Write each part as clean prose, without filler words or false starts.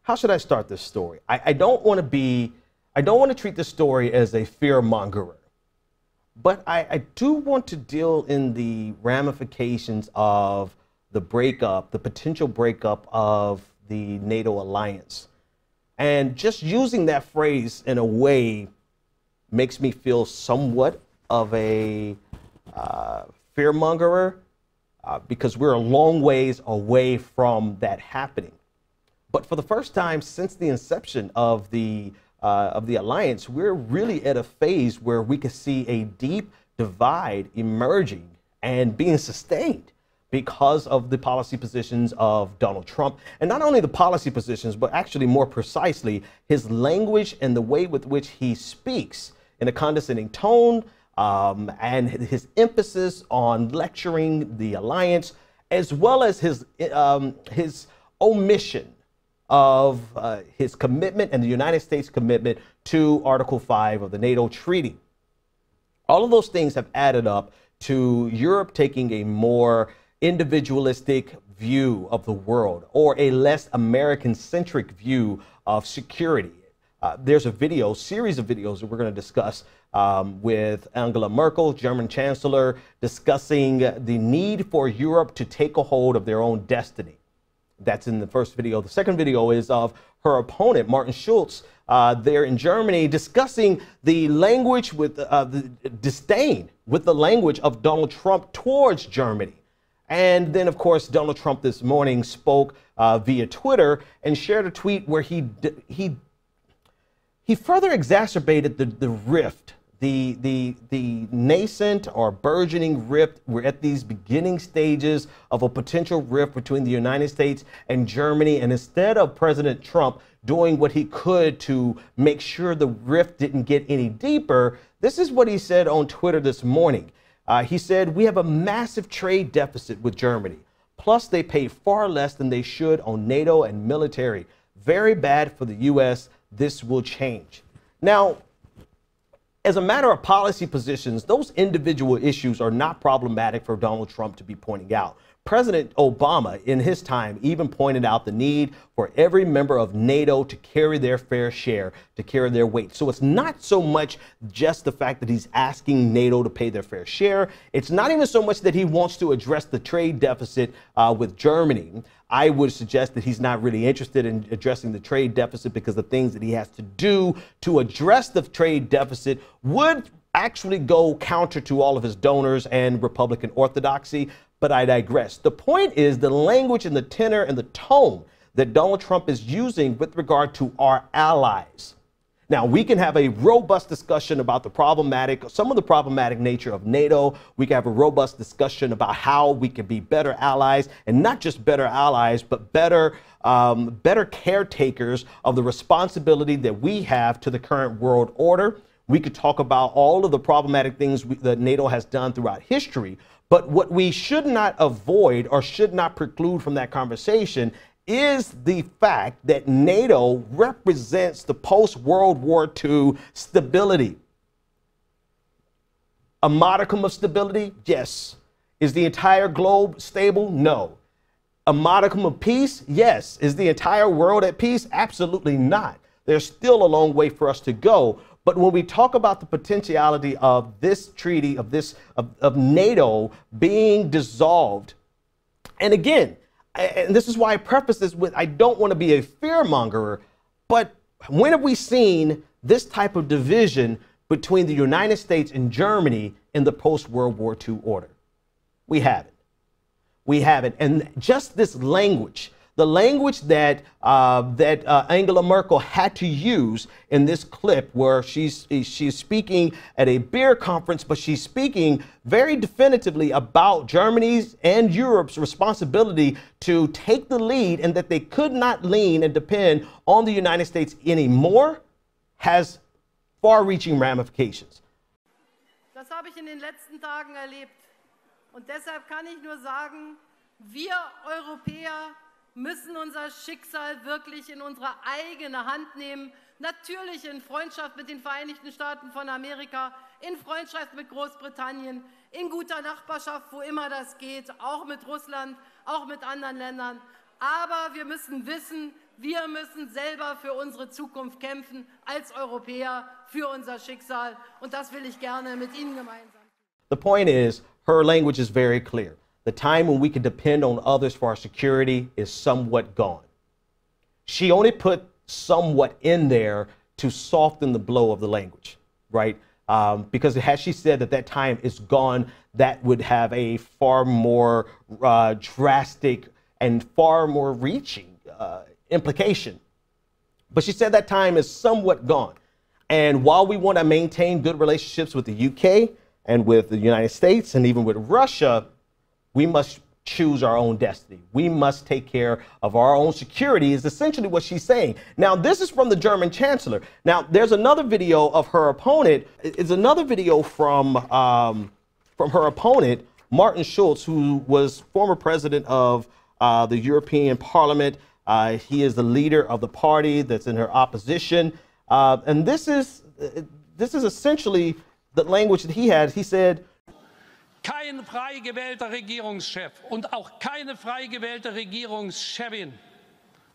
how should I start this story? I don't want to treat this story as a fear-mongerer, but I do want to deal in the ramifications of the breakup, the potential breakup of the NATO alliance. And just using that phrase in a way makes me feel somewhat of a fear-mongerer because we're a long ways away from that happening. But for the first time since the inception of the alliance, we're really at a phase where we can see a deep divide emerging and being sustained because of the policy positions of Donald Trump. And not only the policy positions, but actually more precisely, his language and the way with which he speaks in a condescending tone, and his emphasis on lecturing the alliance, as well as his omission of his commitment and the United States commitment to Article 5 of the NATO treaty. All of those things have added up to Europe taking a more individualistic view of the world, or a less American-centric view of security. There's a series of videos that we're going to discuss with Angela Merkel, German Chancellor, discussing the need for Europe to take a hold of their own destiny. That's in the first video. The second video is of her opponent, Martin Schulz, there in Germany, discussing the language with the disdain with the language of Donald Trump towards Germany. And then, of course, Donald Trump this morning spoke via Twitter and shared a tweet where he further exacerbated the rift, the nascent or burgeoning rift. We're at these beginning stages of a potential rift between the United States and Germany. And instead of President Trump doing what he could to make sure the rift didn't get any deeper, this is what he said on Twitter this morning. He said, "We have a massive trade deficit with Germany. Plus, they pay far less than they should on NATO and military. Very bad for the U.S. This will change." Now, as a matter of policy positions, those individual issues are not problematic for Donald Trump to be pointing out. President Obama, in his time, even pointed out the need for every member of NATO to carry their fair share, to carry their weight. So it's not so much just the fact that he's asking NATO to pay their fair share. It's not even so much that he wants to address the trade deficit with Germany. I would suggest that he's not really interested in addressing the trade deficit because the things that he has to do to address the trade deficit would actually go counter to all of his donors and Republican orthodoxy. But I digress. The point is the language and the tenor and the tone that Donald Trump is using with regard to our allies. Now, we can have a robust discussion about some of the problematic nature of NATO. We can have a robust discussion about how we can be better allies, and not just better allies, but better caretakers of the responsibility that we have to the current world order. We could talk about all of the problematic things that NATO has done throughout history. But what we should not avoid or should not preclude from that conversation is the fact that NATO represents the post-World War II stability. A modicum of stability? Yes. Is the entire globe stable? No. A modicum of peace? Yes. Is the entire world at peace? Absolutely not. There's still a long way for us to go. But when we talk about the potentiality of this treaty, of NATO being dissolved, and again, and this is why I preface this with, I don't want to be a fear-mongerer, but when have we seen this type of division between the United States and Germany in the post-World War II order? We haven't. We haven't. And just this language, the language that Angela Merkel had to use in this clip where she's speaking at a beer conference, but she's speaking very definitively about Germany's and Europe's responsibility to take the lead and that they could not lean and depend on the United States anymore, has far-reaching ramifications. Das habe ich in den letzten Tagen erlebt. Und deshalb kann ich nur sagen, wir Europäer müssen unser Schicksal wirklich in unsere eigene Hand nehmen. Natürlich in Freundschaft mit den Vereinigten Staaten von Amerika, in Freundschaft mit Großbritannien, in guter Nachbarschaft, wo immer das geht, auch mit Russland, auch mit anderen Ländern. Aber wir müssen wissen, wir müssen selber für unsere Zukunft kämpfen, als Europäer, für unser Schicksal. Und das will ich gerne mit Ihnen gemeinsam tun. The point is, her language is very clear. The time when we can depend on others for our security is somewhat gone. She only put somewhat in there to soften the blow of the language, right? Because had she said that that time is gone, that would have a far more drastic and far more reaching implication. But she said that time is somewhat gone. And while we want to maintain good relationships with the UK and with the United States and even with Russia, we must choose our own destiny. We must take care of our own security is essentially what she's saying. Now, this is from the German Chancellor. Now, there's another video of her opponent. It's another video from her opponent, Martin Schulz, who was former president of the European Parliament. He is the leader of the party that's in her opposition. And this is essentially the language that he had. He said, kein frei gewählter Regierungschef und auch keine frei gewählte Regierungschefin,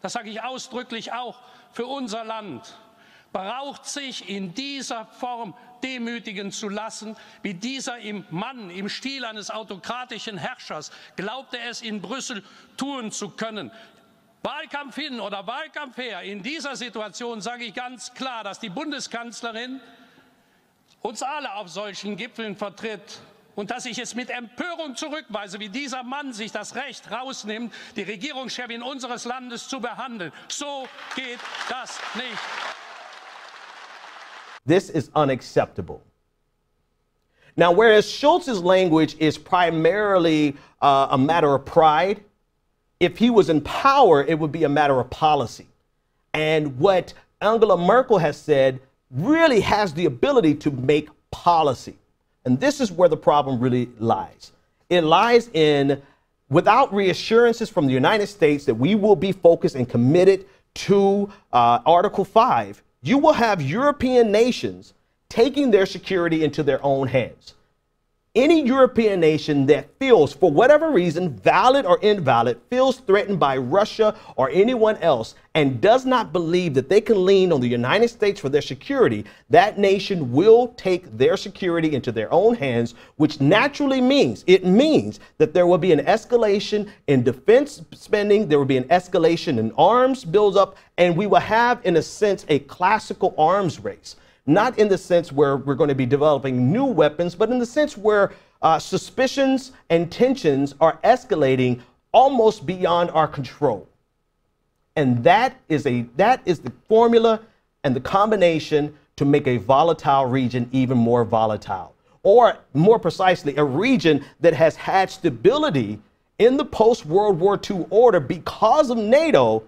das sage ich ausdrücklich auch für unser Land, braucht sich in dieser Form demütigen zu lassen, wie dieser Mann im Stil eines autokratischen Herrschers glaubte es in Brüssel tun zu können. Wahlkampf hin oder Wahlkampf her, in dieser Situation sage ich ganz klar, dass die Bundeskanzlerin uns alle auf solchen Gipfeln vertritt. Und dass ich es mit Empörung zurückweise, wie dieser Mann sich das Recht rausnimmt, die Regierungschefin unseres Landes zu behandeln. So geht das nicht. This is unacceptable. Now, whereas Schulz's language is primarily a matter of pride, if he was in power, it would be a matter of policy. And what Angela Merkel has said really has the ability to make policy. And this is where the problem really lies. It lies in, without reassurances from the United States that we will be focused and committed to Article 5, you will have European nations taking their security into their own hands. Any European nation that feels, for whatever reason, valid or invalid, feels threatened by Russia or anyone else and does not believe that they can lean on the United States for their security, that nation will take their security into their own hands, which naturally means, it means that there will be an escalation in defense spending, there will be an escalation in arms buildup, and we will have, in a sense, a classical arms race. Not in the sense where we're going to be developing new weapons, but in the sense where suspicions and tensions are escalating almost beyond our control. And that is the formula and the combination to make a volatile region even more volatile. Or more precisely, a region that has had stability in the post-World War II order because of NATO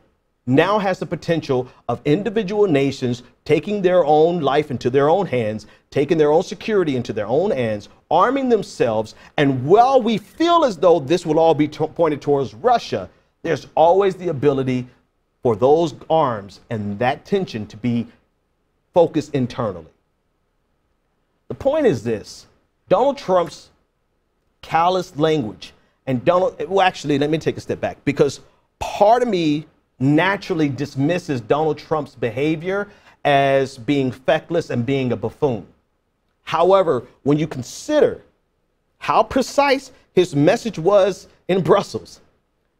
now has the potential of individual nations taking their own life into their own hands, taking their own security into their own hands, arming themselves. And while we feel as though this will all be pointed towards Russia, there's always the ability for those arms and that tension to be focused internally. The point is this: Donald Trump's callous language, and actually, let me take a step back, because part of me naturally dismisses Donald Trump's behavior as being feckless and being a buffoon. However, when you consider how precise his message was in Brussels,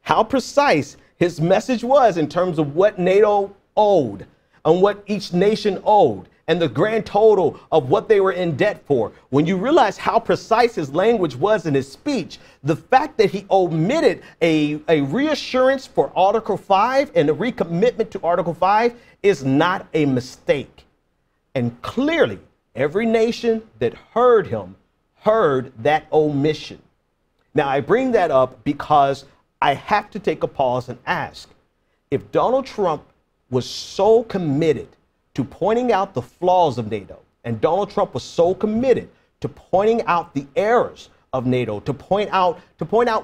how precise his message was in terms of what NATO owed and what each nation owed, and the grand total of what they were in debt for, when you realize how precise his language was in his speech, the fact that he omitted a reassurance for Article 5 and a recommitment to Article 5 is not a mistake. And clearly, every nation that heard him heard that omission. Now, I bring that up because I have to take a pause and ask, if Donald Trump was so committed to pointing out the flaws of NATO, and Donald Trump was so committed to pointing out the errors of NATO, to point out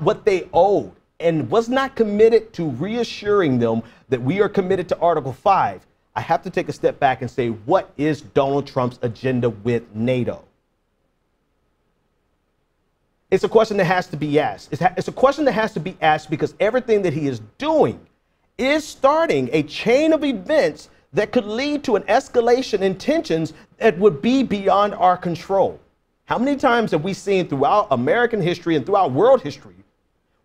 what they owed, and was not committed to reassuring them that we are committed to Article 5, I have to take a step back and say, what is Donald Trump's agenda with NATO? It's a question that has to be asked. It's a question that has to be asked because everything that he is doing is starting a chain of events that could lead to an escalation in tensions that would be beyond our control. How many times have we seen throughout American history and throughout world history,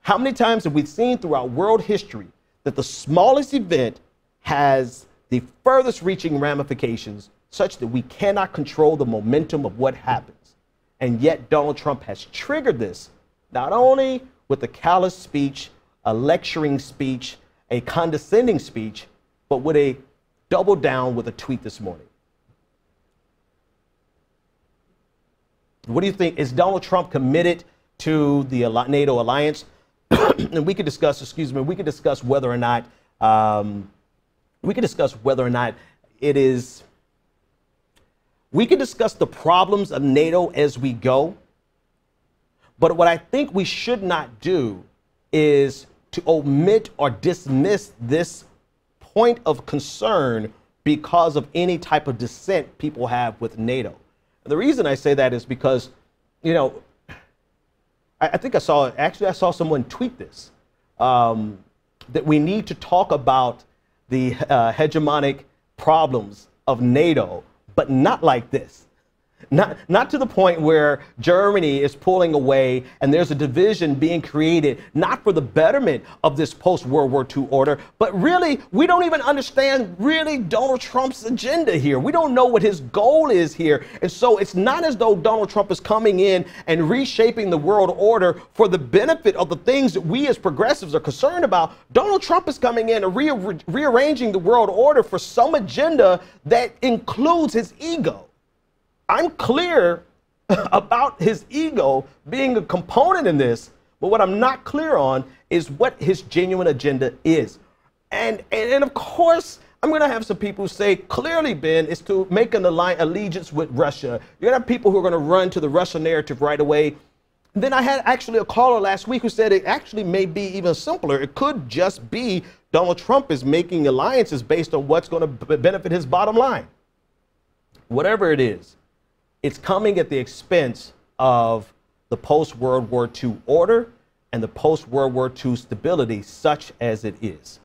how many times have we seen throughout world history that the smallest event has the furthest reaching ramifications such that we cannot control the momentum of what happens? And yet Donald Trump has triggered this, not only with a callous speech, a lecturing speech, a condescending speech, but with a double down with a tweet this morning. What do you think? Is Donald Trump committed to the NATO alliance? And we could discuss, we could discuss whether or not, it is, we could discuss the problems of NATO as we go. But what I think we should not do is to omit or dismiss this point of concern because of any type of dissent people have with NATO. And the reason I say that is because, you know, I think I saw someone tweet this, that we need to talk about the hegemonic problems of NATO, but not like this. Not to the point where Germany is pulling away and there's a division being created, not for the betterment of this post-World War II order, but really, we don't even understand really Donald Trump's agenda here. We don't know what his goal is here. And so it's not as though Donald Trump is coming in and reshaping the world order for the benefit of the things that we as progressives are concerned about. Donald Trump is coming in and rearranging the world order for some agenda that includes his ego. I'm clear about his ego being a component in this, but what I'm not clear on is what his genuine agenda is. And of course, I'm going to have some people say, clearly, Ben, is to make an allegiance with Russia. You're going to have people who are going to run to the Russia narrative right away. Then I had actually a caller last week who said it actually may be even simpler. It could just be Donald Trump is making alliances based on what's going to benefit his bottom line. Whatever it is, it's coming at the expense of the post-World War II order and the post-World War II stability such as it is.